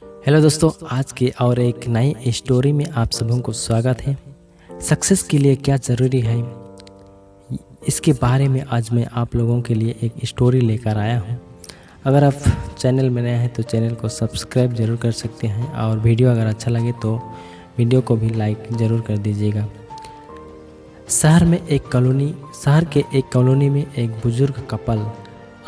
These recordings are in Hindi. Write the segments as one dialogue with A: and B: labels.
A: हेलो दोस्तों, आज के और एक नई स्टोरी में आप सबों को स्वागत है। सक्सेस के लिए क्या ज़रूरी है, इसके बारे में आज मैं आप लोगों के लिए एक स्टोरी लेकर आया हूं। अगर आप चैनल में नए हैं तो चैनल को सब्सक्राइब ज़रूर कर सकते हैं और वीडियो अगर अच्छा लगे तो वीडियो को भी लाइक ज़रूर कर दीजिएगा। शहर के एक कॉलोनी में एक बुज़ुर्ग कपल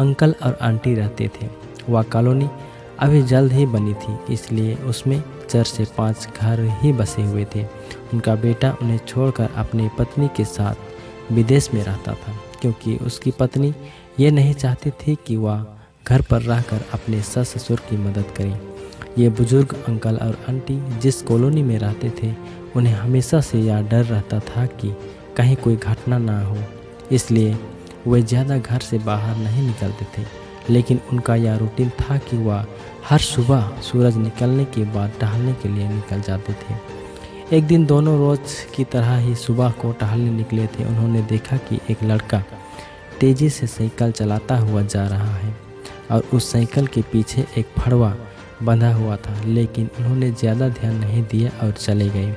A: अंकल और आंटी रहते थे। वह कॉलोनी अभी जल्द ही बनी थी, इसलिए उसमें 4 से 5 घर ही बसे हुए थे। उनका बेटा उन्हें छोड़कर अपनी पत्नी के साथ विदेश में रहता था, क्योंकि उसकी पत्नी ये नहीं चाहती थी कि वह घर पर रहकर अपने सास ससुर की मदद करे। ये बुजुर्ग अंकल और आंटी जिस कॉलोनी में रहते थे, उन्हें हमेशा से यह डर रहता था कि कहीं कोई घटना ना हो, इसलिए वे ज़्यादा घर से बाहर नहीं निकलते थे। लेकिन उनका यह रूटीन था कि वह हर सुबह सूरज निकलने के बाद टहलने के लिए निकल जाते थे। एक दिन दोनों रोज़ की तरह ही सुबह को टहलने निकले थे। उन्होंने देखा कि एक लड़का तेज़ी से साइकिल चलाता हुआ जा रहा है और उस साइकिल के पीछे एक फड़वा बंधा हुआ था, लेकिन उन्होंने ज़्यादा ध्यान नहीं दिया और चले गए।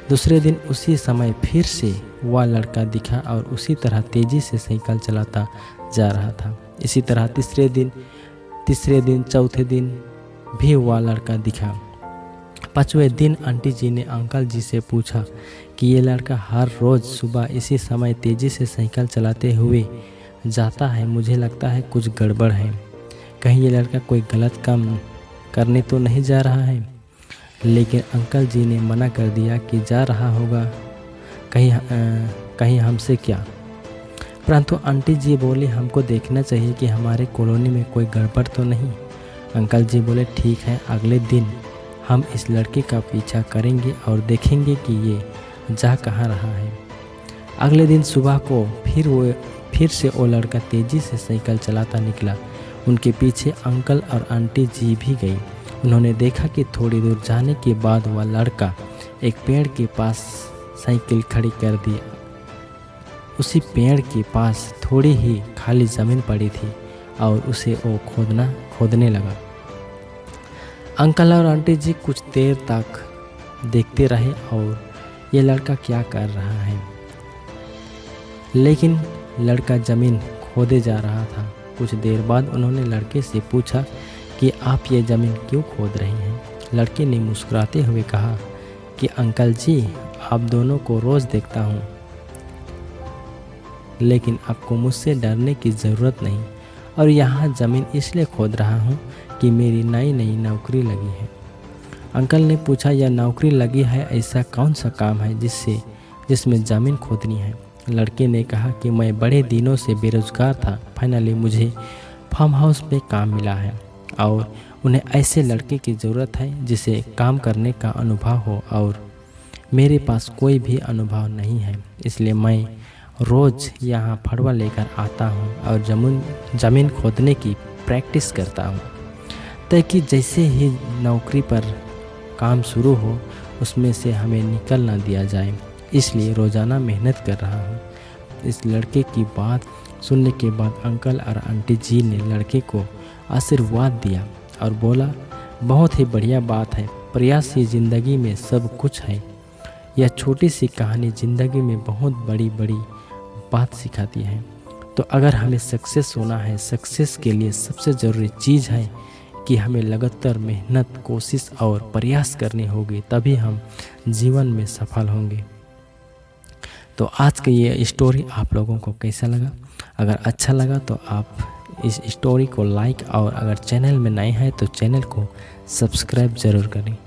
A: दूसरे दिन उसी समय फिर से वह लड़का दिखा और उसी तरह तेज़ी से साइकिल चलाता जा रहा था। इसी तरह तीसरे दिन चौथे दिन भी वह लड़का दिखा। 5वें दिन आंटी जी ने अंकल जी से पूछा कि ये लड़का हर रोज़ सुबह इसी समय तेज़ी से साइकिल चलाते हुए जाता है, मुझे लगता है कुछ गड़बड़ है। कहीं ये लड़का कोई गलत काम करने तो नहीं जा रहा है। लेकिन अंकल जी ने मना कर दिया कि जा रहा होगा, कहीं हमसे क्या। परंतु आंटी जी बोली, हमको देखना चाहिए कि हमारे कॉलोनी में कोई गड़बड़ तो नहीं। अंकल जी बोले, ठीक है, अगले दिन हम इस लड़के का पीछा करेंगे और देखेंगे कि ये जा कहाँ रहा है। अगले दिन सुबह को फिर से वो लड़का तेज़ी से साइकिल चलाता निकला। उनके पीछे अंकल और आंटी जी भी गई। उन्होंने देखा कि थोड़ी दूर जाने के बाद वह लड़का एक पेड़ के पास साइकिल खड़ी कर दी। उसी पेड़ के पास थोड़ी ही खाली ज़मीन पड़ी थी और उसे वो खोदने लगा। अंकल और आंटी जी कुछ देर तक देखते रहे और ये लड़का क्या कर रहा है, लेकिन लड़का ज़मीन खोदे जा रहा था। कुछ देर बाद उन्होंने लड़के से पूछा कि आप ये ज़मीन क्यों खोद रहे हैं। लड़के ने मुस्कुराते हुए कहा कि अंकल जी, आप दोनों को रोज़ देखता हूँ, लेकिन आपको मुझसे डरने की ज़रूरत नहीं, और यहाँ ज़मीन इसलिए खोद रहा हूँ कि मेरी नई नौकरी लगी है। अंकल ने पूछा, यह नौकरी लगी है, ऐसा कौन सा काम है जिसमें ज़मीन खोदनी है। लड़के ने कहा कि मैं बड़े दिनों से बेरोज़गार था, फाइनली मुझे फार्म हाउस पे काम मिला है और उन्हें ऐसे लड़के की ज़रूरत है जिसे काम करने का अनुभव हो, और मेरे पास कोई भी अनुभव नहीं है, इसलिए मैं रोज़ यहाँ फड़वा लेकर आता हूँ और ज़मीन खोदने की प्रैक्टिस करता हूँ, ताकि जैसे ही नौकरी पर काम शुरू हो उसमें से हमें निकल ना दिया जाए, इसलिए रोज़ाना मेहनत कर रहा हूँ। इस लड़के की बात सुनने के बाद अंकल और आंटी जी ने लड़के को आशीर्वाद दिया और बोला, बहुत ही बढ़िया बात है, प्रयास ही ज़िंदगी में सब कुछ है। यह छोटी सी कहानी ज़िंदगी में बहुत बड़ी बात सिखाती है। तो अगर हमें सक्सेस होना है, सक्सेस के लिए सबसे ज़रूरी चीज़ है कि हमें लगातार मेहनत, कोशिश और प्रयास करनी होगी, तभी हम जीवन में सफल होंगे। तो आज का ये स्टोरी आप लोगों को कैसा लगा? अगर अच्छा लगा तो आप इस स्टोरी को लाइक, और अगर चैनल में नए हैं तो चैनल को सब्सक्राइब ज़रूर करें।